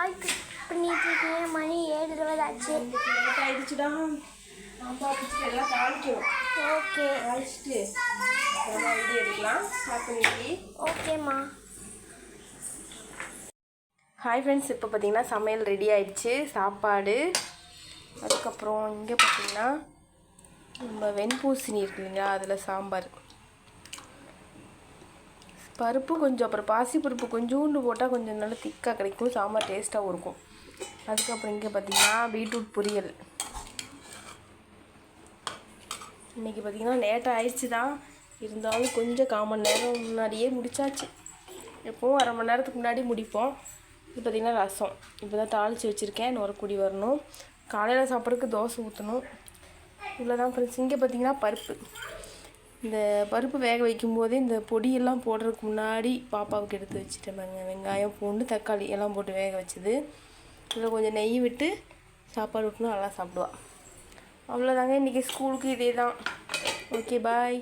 கால் பண்ணிட்டு இருக்கீங்க. மணி 7:20 ஆச்சு. லேட் ஆயிடுச்சுடா. அம்மா பிடிச்சிட்டு எல்லாம் தாளிக்கணும். ஓகே, தாளிச்சிட்டு நம்ம வீடியோ எடுக்கலாம். ஸ்டார்ட் பண்ணிட்டு. ஓகேம்மா. ஹாய் ஃப்ரெண்ட்ஸ், இப்போ பார்த்தீங்கன்னா சமையல் ரெடி ஆயிடுச்சு. சாப்பாடு, அதுக்கப்புறம் இங்கே பார்த்தீங்கன்னா நம்ம வெண்பூசணி இருக்கு இல்லைங்களா, அதில் சாம்பார், பருப்பு கொஞ்சம், அப்புறம் பாசிப்பருப்பு கொஞ்சோண்டு போட்டால் கொஞ்சம் நல்லா திக்காக கிடைக்கும், சாம்பார் டேஸ்ட்டாகவும் இருக்கும். அதுக்கப்புறம் இங்கே பார்த்தீங்கன்னா பீட்ரூட் பொரியல். இன்றைக்கி பார்த்தீங்கன்னா லேட்டாக ஆயிடுச்சு தான், இருந்தாலும் கொஞ்சம் 1/4 மணி நேரம் முன்னாடியே முடித்தாச்சு. எப்போவும் 1/2 மணி நேரத்துக்கு முன்னாடி முடிப்போம். இது பார்த்திங்கன்னா ரசம் இப்போ தான் தாளித்து வச்சுருக்கேன். நுரக்குடி வரணும். காலையில் சாப்பிட்றதுக்கு தோசை ஊற்றணும். இவ்வளோ தான் ஃப்ரெண்ட்ஸ். இங்கே பார்த்திங்கன்னா பருப்பு, இந்த பருப்பு வேக வைக்கும்போதே இந்த பொடியெல்லாம் போடுறதுக்கு முன்னாடி பாப்பாவுக்கு எடுத்து வச்சுட்டேன் பாருங்க. வெங்காயம், பூண்டு, தக்காளி எல்லாம் போட்டு வேக வச்சது. இதில் கொஞ்சம் நெய் விட்டு சாப்பாடு விட்டுனா நல்லா சாப்பிடுவா. அவ்வளோதாங்க. இன்றைக்கி ஸ்கூலுக்கு இதே தான். ஓகே, பாய்.